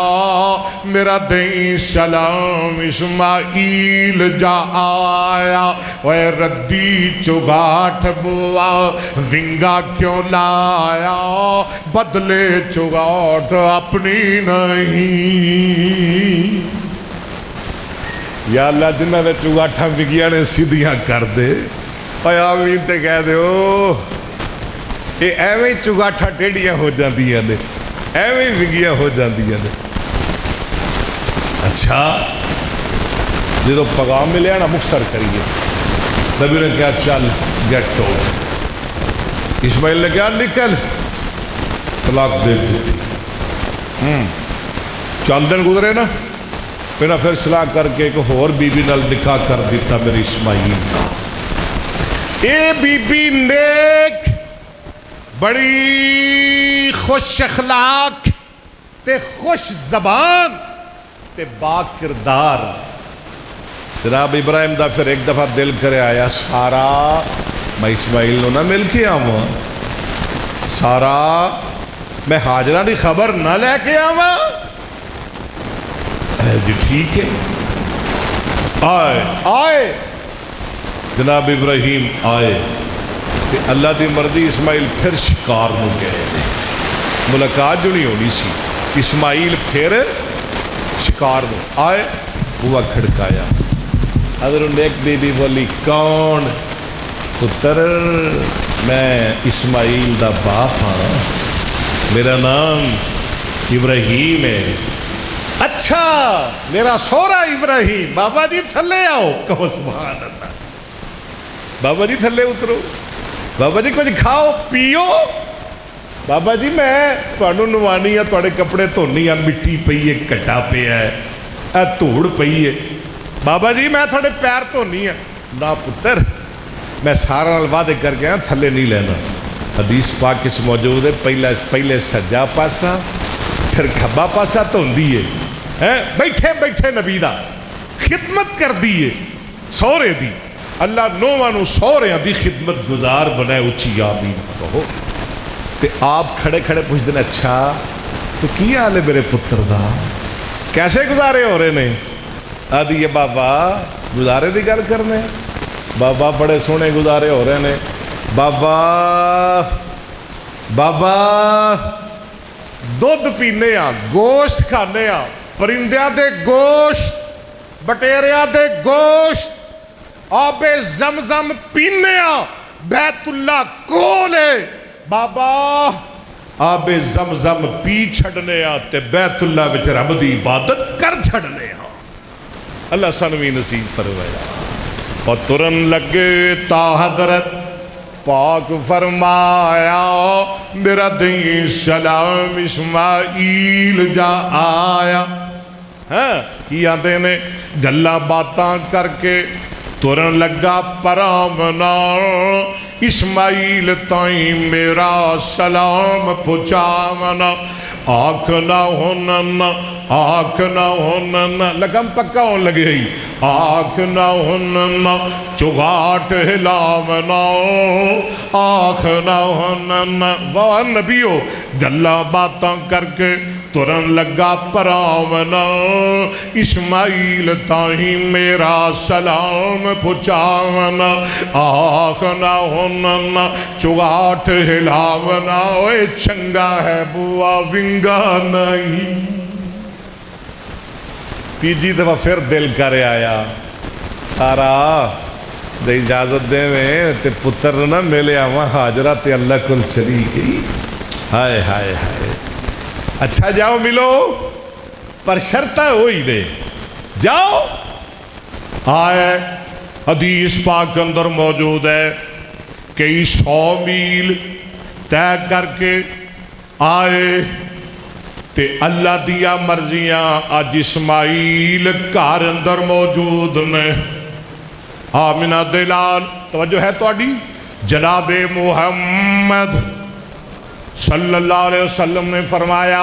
میرا دیں سلام اسماعیل جا آیا، اور ردی چگاٹ بوا ونگا کیوں لایا؟ بدلے چگاٹ اپنی نہیں۔ یا اللہ جنہ دے چگاٹھاں وگیاں نے سیدھیاں کر دے، اور آمین تے کہہ دے او یہ ایویں چگاٹھاں ٹیڑیاں ہو جاندیاں نے، ایویں وگیاں ہو جاندیاں نے۔ اچھا جدو پیغام ملیا نا مختصر کریے، نبی نے کہا چل گیٹ آؤٹ، اسماعیل نے کہا نکل، طلاق دے دیتی۔ چند دن گزرے نا، پھر صلاح کر کے ایک اور بی بی نال نکاح کر دیتا میری اسماعیل کا۔ اے بی بی نیک، بڑی خوش اخلاق تے خوش زبان تے با کردار۔ جناب ابراہیم دا پھر ایک دفعہ دل کرے آیا، سارا میں اسماعیل نو نہ مل کے آواں، سارا میں ہاجرہ دی خبر نہ لے کے آواں؟ جی ٹھیک ہے، آئے آئے جناب ابراہیم آئے، کہ اللہ دی مرضی اسماعیل پھر شکار نو گئے، ملاقات جو نہیں ہونی سی، اسماعیل پھر شکار نو آئے، ہوا کھڑکایا، حضرت نیک بی بی بولی کون؟ پتر میں اسماعیل دا باپ ہاں، میرا نام ابراہیم ہے۔ اچھا میرا سورا ابراہیم، بابا جی تھلے آؤ، کہو سبحان اللہ، بابا جی تھلے اترو، بابا جی کچھ کھاؤ پیو، بابا جی میں تھانوں نوانی ہاں، تھوڑے کپڑے دھونی ہاں، مٹی پئی ہے، کٹا پیا ہے، دھوڑ پئی ہے، بابا جی میں تھوڑے پیر دھونی ہاں۔ نہ پتر میں سارا نال وعدے کر گیا تھلے نہیں لینا۔ حدیث پاک کچھ موجود ہے، پہلے سجا پاسا پھر کھبا پاسا دھوندی ہے، بیٹھے بیٹھے نبی دا خدمت کر دیئے سورے دی، اللہ نوانو سوریاں دی خدمت گزار بنائے، اچھی آمین کہو۔ تے آپ کھڑے کھڑے پوچھ دینا، اچھا تو کی حال ہے میرے پتر دا، کیسے گزارے ہو رہے نے؟ آدھی یہ بابا گزارے دی گل کرنے بابا بڑے سونے گزارے ہو رہے ہیں بابا بابا دودھ پینے آ گوشت کھانے آ پرندیاں دے گوشت بٹیریاں دے گوشت آب زمزم پینے آ بیت اللہ کولے بابا آب زمزم پی چھڑنے آ تے بیت اللہ وچ رب دی عبادت کر چھڑنے آ اللہ سانوی نصیب فرمایا اور ترن لگے تا حضرت پاک فرمایا میرا دین سلام اسماعیل جا آیا کیا دینے گلہ باتاں کر کے ترن لگا پرامنا اسماعیل تائیں میرا سلام پچامنا آکھنا ہوننا لگم پکا ہون لگے ہی آکھنا ہوننا چگاٹ ہلاونا آکھنا ہوننا وہ نبیو گلہ باتاں کر کے ترن لگا پراونا اسماعیل تاہیں میرا سلام پچاونا آخنا ہوننا چگاٹ ہلاونا اوے چنگا ہے بوا ونگا نہیں تیجی دفعہ پھر دل کرے آیا سارا دے اجازت دے میں تے پتر نہ ملے آواں حاجرہ تے اللہ کن چلی گئی ہائے ہائے ہائے اچھا جاؤ ملو پر شرطہ ہوئی دے جاؤ آئے حدیث پاک اندر موجود ہے کئی 100 میل طے کر کے آئے تے اللہ دیا مرضیاں آج اسماعیل کار اندر موجود نے آمینہ دلال توجہ ہے تو آڈی جناب محمد صلی اللہ علیہ وسلم نے فرمایا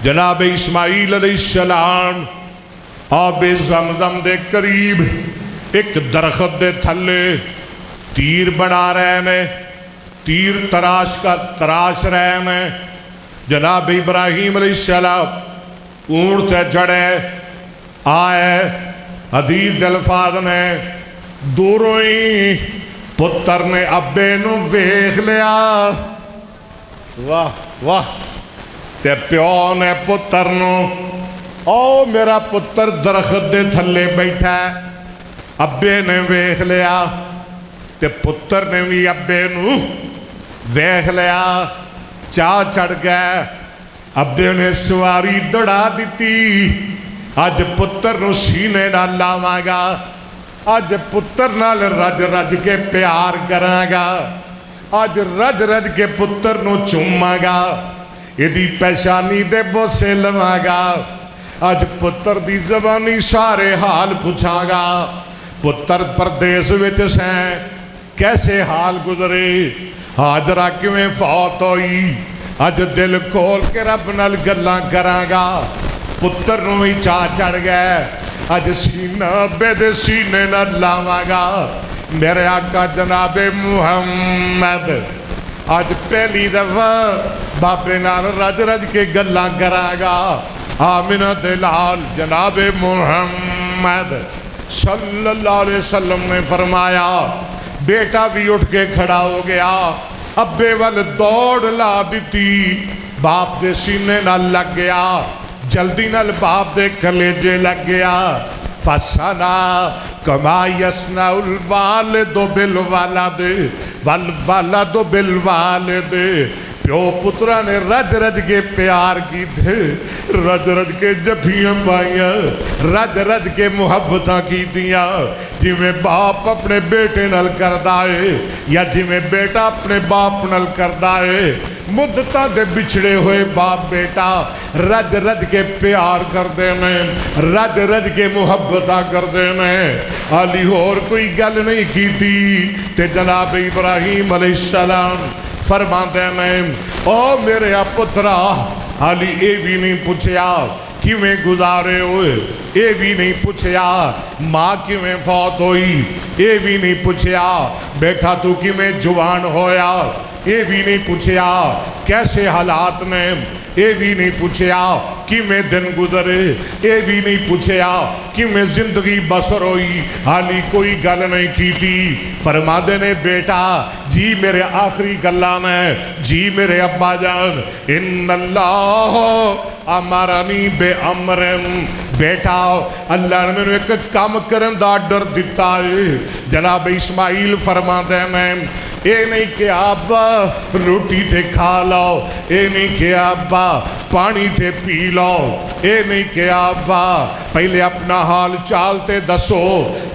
جناب اسماعیل علیہ السلام آب زمزم دے قریب ایک درخت دے تھلے تیر بنا رہے ہیں تیر تراش رہے ہیں جناب ابراہیم علیہ السلام اونٹ تے چڑھے آئے حدیث الفاظ نے دوروں ہی پتر نے ابے نو ویکھ لیا واہ واہ تے پیو نے پتر نو او میرا پتر درخت دے تھلے بیٹھا ہے ابے نے ویکھ لیا تے پتر نے بھی ابے نو ویکھ لیا چاہ چڑھ گئے ابے نے سواری دوڑا دیتی آج پتر نو سینے نہ لاواں گا آج پتر نال رج رج کے پیار کراں گا آج رج رج کے پتر نو چوماں گا ایدی پیشانی دے بوسے لواں گا آج پتر دی زبانی سارے حال پوچھاں گا پتر پردیس وچ سیں کیسے حال گزرے حاجرہ کیویں فوت ہوئی آج دل کھول کے رب نال گلاں کراں گا پتر نو ہی چاہ چڑھ گئے آج سینہ بے دے سینے نہ لاواں گا میرے آقا جناب محمد آج پہلی دفعہ باپے نال رج رج کے گلاں کراں گا آمینہ دلال جناب محمد صلی اللہ علیہ وسلم نے فرمایا بیٹا بھی اٹھ کے کھڑا ہو گیا ابے وال دوڑ لا دیتی باپ دے سینے نہ لگ گیا جلدی نال باپ دے کلیجے لگ گیا فسنا کما یسنا الوالد بالولد والولد بالوالد پیو پترہ نے رج رج کے پیار کی تھے رج رج کے جبھیاں پائیاں رج رج کے محبتاں کی دیا جی میں باپ اپنے بیٹے نل کر دائے یا جی میں بیٹا اپنے باپ نل کر دائے مدتاں دے بچھڑے ہوئے باپ بیٹا رج رج کے پیار کر دینے رج رج کے محبتاں کر دینے علی اور کوئی گل نہیں کی تھی تے جناب ابراہیم علیہ السلام فرما دینے او میرے پترا علی اے بھی نہیں پوچھیا کیویں گزارے ہوئے اے بھی نہیں پوچھیا ماں کیویں فوت ہوئی اے بھی نہیں پوچھیا بیٹھا تو کیویں جوان ہویا یہ بھی نہیں پوچھیا کیسے حالات نے، یہ بھی نہیں پوچھیا کہ میں دن گزرے، یہ بھی نہیں پوچھیا کہ میں زندگی بسر ہوئی، حالی کوئی گل نہیں کی تھی۔ فرما دے نے بیٹا جی میرے آخری گلان ہے، جی میرے ابا جان، ان اللہ امرنی بے امرن، بیٹا اللہ نے میں ایک کام کرن دا آرڈر دیتا ہے۔ جناب اسماعیل فرما دے میں اے نہیں کہ ابا روٹی تے کھا لو، اے نہیں کہ ابا پانی تے پی لو، اے نہیں کہ ابا پہلے اپنا حال چالتے دسو،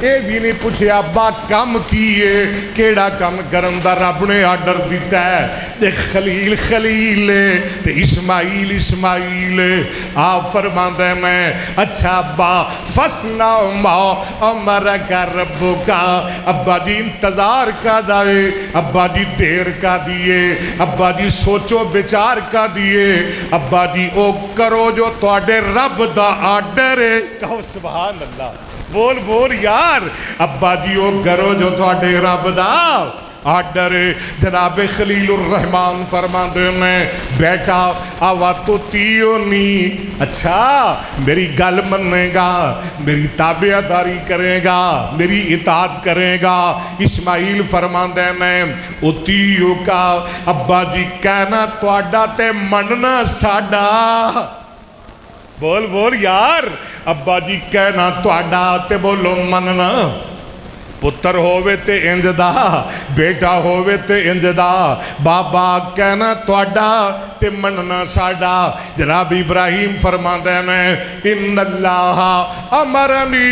اے بھی نہیں پوچھے ابا کم کیے کیڑا کم کرن دا رب نے آرڈر دیتا ہے۔ تے خلیل خلیل تے اسماعیل اسماعیل، آپ فرما دے میں اچھا ابا فصنا ما امرک ربکا، ابا جی انتظار کا دائے، ابا جی دیر کا دیے، ابا جی سوچو بچار کا دیے، ابا جی او کرو جو تواڈے رب دا آرڈر ہے۔ کہو سبحان اللہ، بول بول یار، ابا جی او کرو جو تواڈے رب دا آرڈر ہے۔ جناب خلیل الرحمن فرما دے میں بیٹا آوا تو تیو نہیں، اچھا میری گل منے گا، میری تابعداری کرے گا، میری اطاعت کرے گا۔ اسماعیل فرما دے میں اتیو کا، ابا جی کہنا تواڈا تے مننا ساڈا، بول بول یار، ابا جی کہنا تواڈا تے بولو مننا، پتر ہووے تے انج دا، بیٹا ہووے تے انج دا، بابا کہنا تواڈا تے مننا ساڈا۔ جناب ابراہیم فرماندے نے ان اللہ امرنی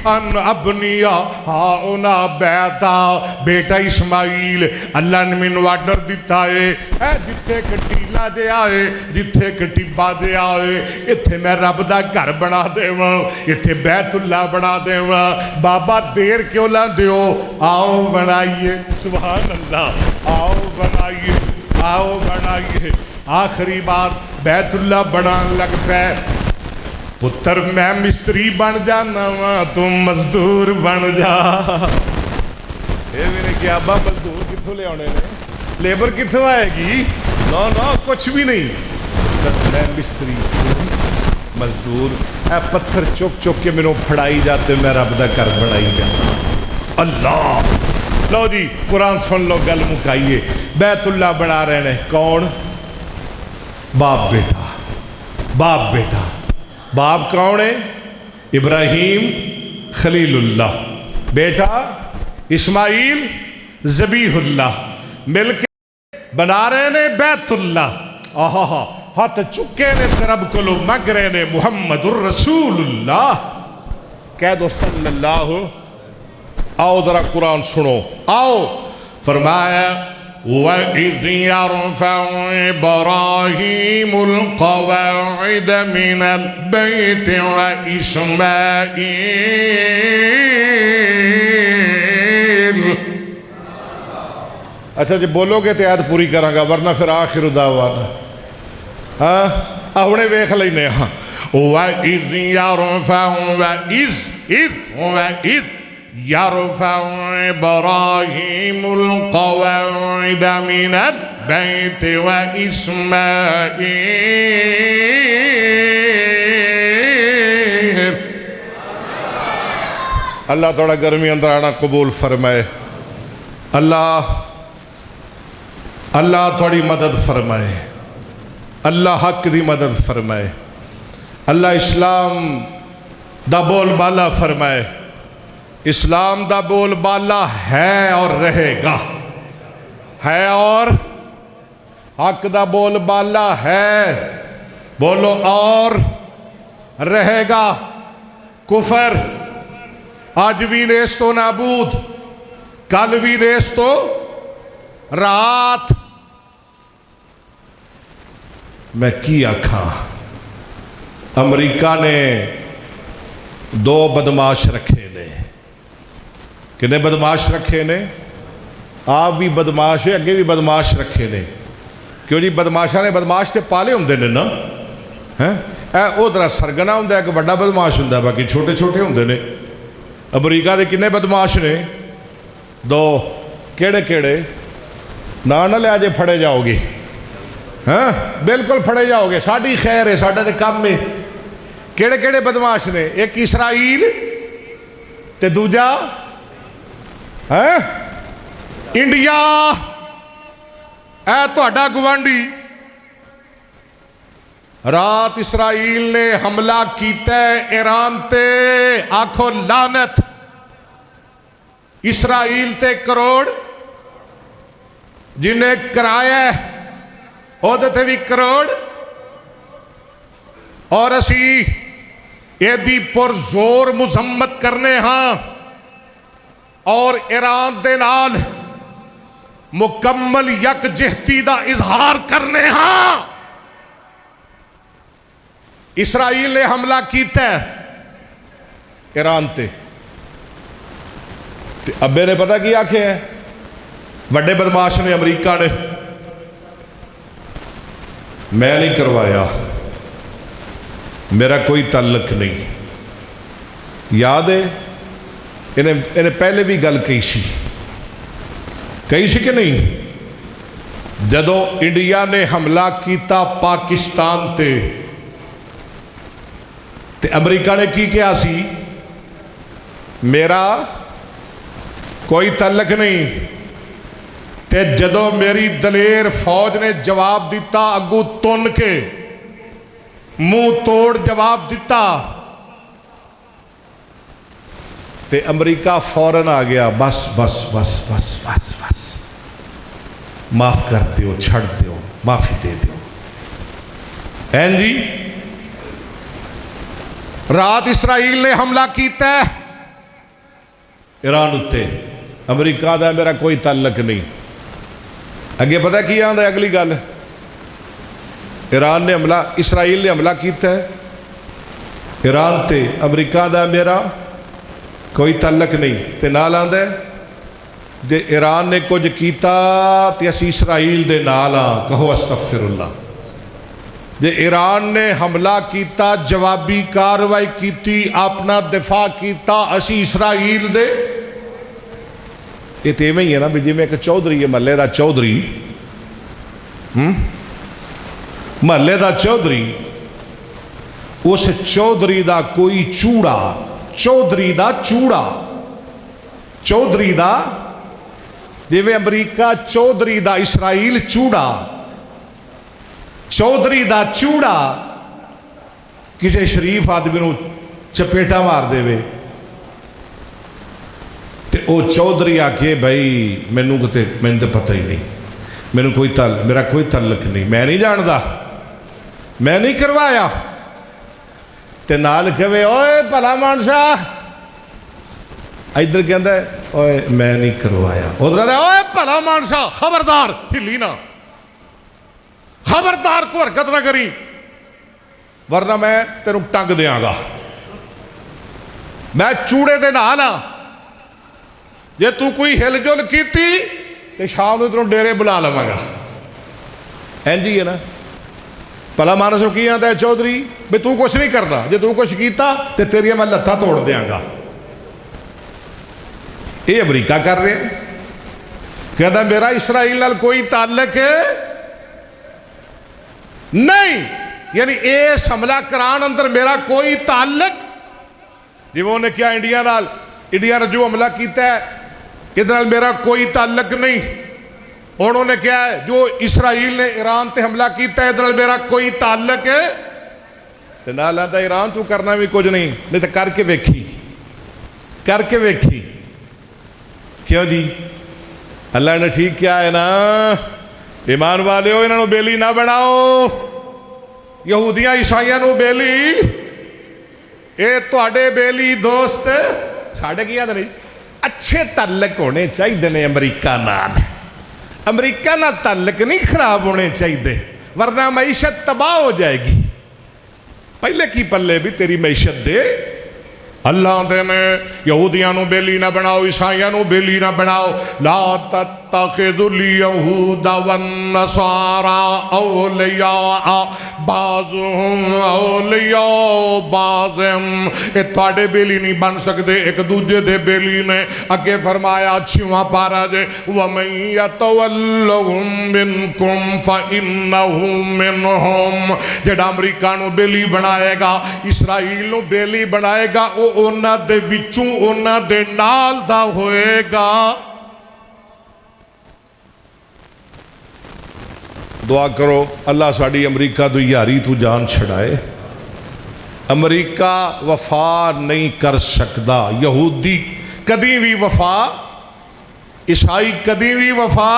ان ابنی ہاؤنا بیتا، بیٹا اسماعیل اللہ نے مینوں آرڈر دیتا ہے اے جتھے کٹیلا دے آئے، جتھے کٹیبا دے آئے، اتھے میں رب دا گھر بنا دیواں، اتھے بیت اللہ بنا دیواں، بابا دیر کیوں لے دیو، آؤ بنائیے، سبحان اللہ، آؤ بنائیے، آؤ بنائیے۔ آخری بات بیت اللہ بنان لگ پے، پتر میں مستری بن جانا وا تم مزدور بن جا۔ اے میرے کیا ابا مزدور کتھوں لے آنے نے، لیبر کتھوں آئے گی، نو نو کچھ بھی نہیں، میں مستری مزدور، اے پتھر چک چک کے میروں پھڑائی جاتے، میں رب دا گھر بنائی جانا۔ اللہ، لو جی قرآن سن لو، گل مکائیے، بیت اللہ بنا رہے ہیں کون؟ باپ بیٹا، باپ بیٹا۔ باپ کون ہے؟ ابراہیم خلیل اللہ، بیٹا اسماعیل ذبیح اللہ، مل کے بنا رہے نے بیت اللہ۔ آہا ہاتھ چکے نے رب کو لو مگرے نے محمد الرسول اللہ، کہہ دو صلی اللہ۔ آؤ ذرا قرآن سنو، آؤ، فرمایا وَإِذْ يَرْفَعُ إِبْرَاهِيمُ الْقَوَاعِدَ مِنَ الْبَيْتِ وَإِسْمَاعِيلُ۔ اچھا جی بولو گے تو آیت پوری کراں گا، ورنہ پھر آخر دعوانا، ہاں اپنے ویکھ لینے ہاں۔ وَإِذْ يَرْفَعُ وَإِذْ يرفع إبراهيم القواعد من البيت وإسماعيل۔ اللہ تھوڑا گرمی اندر آنا قبول فرمائے، اللہ تھوڑی مدد فرمائے، اللہ حق دی مدد فرمائے، اللہ اسلام دا بول بالا فرمائے۔ اسلام دا بول بالا ہے اور رہے گا، ہے اور حق دا بول بالا ہے، بولو اور رہے گا۔ کفر آج بھی ریس تو نابود، کل بھی ریس تو رات۔ میں کی آکھاں، امریکہ نے دو بدماش رکھے نے، کنے بدماش رکھے نے؟ آپ بھی بدماش ہے، اگے بھی بدماش رکھے نے، کیوں جی بدماشاں نے بدماش تے پالے ہوندے نے نا، اے او درہ سرگنا ہوندہ ہے کہ بڑا بدماش ہوندہ ہے، باقی چھوٹے چھوٹے ہوندے نے۔ امریکہ دے کنے بدماش نے؟ دو، کیڑے کیڑے؟ نہ لیا جے پھڑے جاؤ گے، ہاں بالکل پھڑے جاؤ گے، ساڑی خیر ہے، ساڑا دے کام میں کیڑے کیڑے بدماش نے، ایک اسرائیل تے دوجا انڈیا، اے تو اڈا گوانڈی۔ رات اسرائیل نے حملہ کیتا ہے ایران تے، آکھو لعنت، اسرائیل تے کروڑ جنہیں کرایا ہے او تے بھی کروڑ، اور اسی ایدی پر زور مذمت کرنے ہاں، اور ایران دے نال مکمل یک جہتی دا اظہار کرنے ہاں۔ اسرائیل نے حملہ کیتا ہے ایران تے، اب میرے پتہ کی آنکھیں ہیں وڈے بدماش نے، امریکہ نے، میں نہیں کروایا، میرا کوئی تعلق نہیں۔ یاد ہے انہیں پہلے بھی گل کہی سی کہ نہیں؟ جدو انڈیا نے حملہ کیتا پاکستان تے امریکہ نے کی کیا سی؟ میرا کوئی تعلق نہیں۔ تے جدو میری دلیر فوج نے جواب دیتا، اگو تن کے منہ توڑ جواب دیتا، تے امریکہ فوراً آ گیا، بس بس بس بس بس بس معاف کر دیو، چھڑ دیو، معافی دے دیو۔ این جی رات اسرائیل نے حملہ کیتا ہے ایران اتے، امریکہ دا میرا کوئی تعلق نہیں۔ اگے پتہ کیا آندا ہے اگلی گل؟ ایران نے حملہ، اسرائیل نے حملہ کیتا ہے ایران تے، امریکہ دا میرا کوئی تعلق نہیں۔ تے نال آندا ہے جے ایران نے کچھ کیتا تے اسی اسرائیل دے نال ہاں، کہو استغفر اللہ۔ جے ایران نے حملہ کیتا، جوابی کاروائی کیتی، اپنا دفاع کیتا، اسی اسرائیل دے۔ یہ تو ایویں ہی ہے نا بھی جی میں ایک چودھری ہے محلے دا چودھری، محلے دا چودھری، اس چودھری دا کوئی چوڑا، چودھری دا چوڑا، چودھری دا جی میں امریکہ چودھری دا اسرائیل چوڑا، چودھری دا چوڑا کسی شریف آدمی نو چپیٹا مار دے وے تے او چودھری آکے بھائی میں تے پتہ ہی نہیں، میرا کوئی تعلق نہیں، میں نہیں جاندا، میں نہیں کروایا۔ تے نال کہے اوے بھلا مانسا، ادھر کہندا ہے اوے میں نہیں کروایا، ادھر کہندا ہے اوے بھلا مانسا خبردار ہلی نہ، خبردار کو حرکت نہ کری ورنہ میں تینوں ٹنگ دیاں گا، میں چوڑے دے نال ہاں، جے تو کوئی ہل جل کیتی تے شام نوں تینوں ڈیرے بلا لواں گا۔ اینجی ہے نا؟ پلا مانس کو کی آندا ہے چودھری بھی تو کچھ نہیں کرنا، جے تو کچھ کیتا تے تیری میں لتھا توڑ دیاں گا۔ یہ امریکہ کر رہے ہیں، کہتا میرا اسرائیل نال کوئی تعلق نہیں، یعنی اس حملہ کران اندر میرا کوئی تعلق جی وہ نے کیا انڈیا نال، انڈیا نے جو حملہ کیتا ہے ادھر میرا کوئی تعلق نہیں، انہوں نے کیا ہے جو اسرائیل نے ایران تے حملہ کیتا ہے ادھر میرا کوئی تعلق ہے، تے نال آتا ایران تو کرنا بھی کچھ نہیں تو کر کے ویکھی، کر کے ویکھی۔ کیوں جی؟ اللہ نے ٹھیک کیا ہے نا، ایمان والے ہو انہوں بیلی نہ بناؤ، یہودیاں عیسائیاں نو بیلی، اے تو اڈے بیلی دوست ساڑھے کیا دے نہیں، اچھے تعلق ہونے چاہیے نے امریکہ نال، امریکہ نال تعلق نہیں خراب ہونے چاہیے ورنہ معیشت تباہ ہو جائے گی۔ پہلے کی پلے بھی تیری معیشت دے، اللہ دے نے یہودیاں نو بیلی نہ بناؤ، عیسائیاں نو بیلی نہ بناؤ، لا اتخذوا اليهود والنصارى اولیاء بعضهم اولیاء بعض، اے تواڈے بیلی نہیں بن سکتے ایک دوجے دے بیلی نے۔ اگے فرمایا 6واں پارا دے وَمَن يَتَوَلَّهُم مِّنكُمْ فَإِنَّهُ مِنْهُمْ، جڑا امریکہ نو بیلی بنائے گا، اسرائیل نو بیلی بنائے گا، او انہاں دے وچوں انہاں دے نال دا ہوئے گا۔ دعا کرو اللہ ساڑی امریکہ تو یاری تو جان چھڑائے۔ امریکہ وفا نہیں کر سکتا، یہودی کدی بھی وفا، عیسائی کدی بھی وفا۔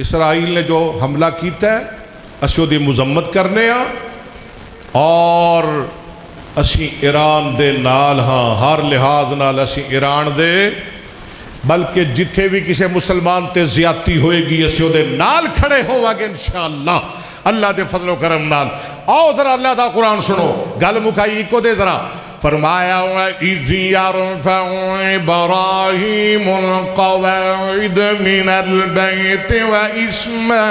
اسرائیل نے جو حملہ کیتا ہے اسی دی مذمت کرنے ہاں، اور اسی ایران دے نال ہاں، ہر لحاظ نال اسی ایران دے، بلکہ جتھے بھی کسی مسلمان تے زیادتی ہوئے گی اسی دے نال کھڑے ہوا گے انشاءاللہ اللہ دے فضل و کرم نال۔ آؤ ذرا اللہ دا قرآن سنو، گل مکائی کو دے ذرا۔ فرمایا وَإِذْ يَرْفَعُ إِبْرَاهِيمُ الْقَوَاعِدَ مِنَ الْبَيْتِ وَإِسْمَاعِيلُ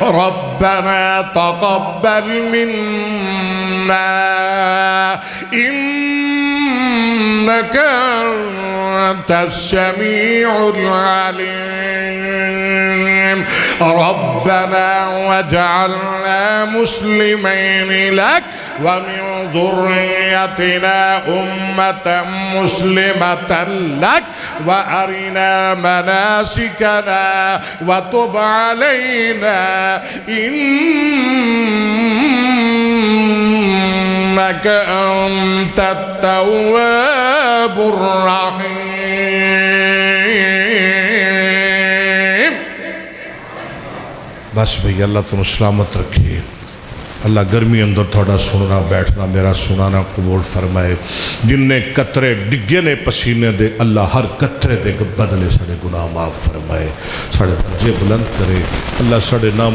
رَبَّنَا تَقَبَّلْ مِنَّا إِنَّكَ أنت السميع العليم ربنا واجعلنا مسلمين لك ومن ذريتنا أمة مسلمة لك وأرنا مناسكنا وتب علينا إنك أنت التواب الرحيم۔ بس بھئی اللہ تم سلامت رکھے، اللہ گرمی اندر تھوڑا سننا بیٹھنا میرا سنانا قبول فرمائے۔ جن نے قطرے ڈگے نے پسینے دے اللہ ہر قطرے دے بدلے سڑے گناہ معاف فرمائے، سڑے درجے بلند کرے اللہ، سڑے نام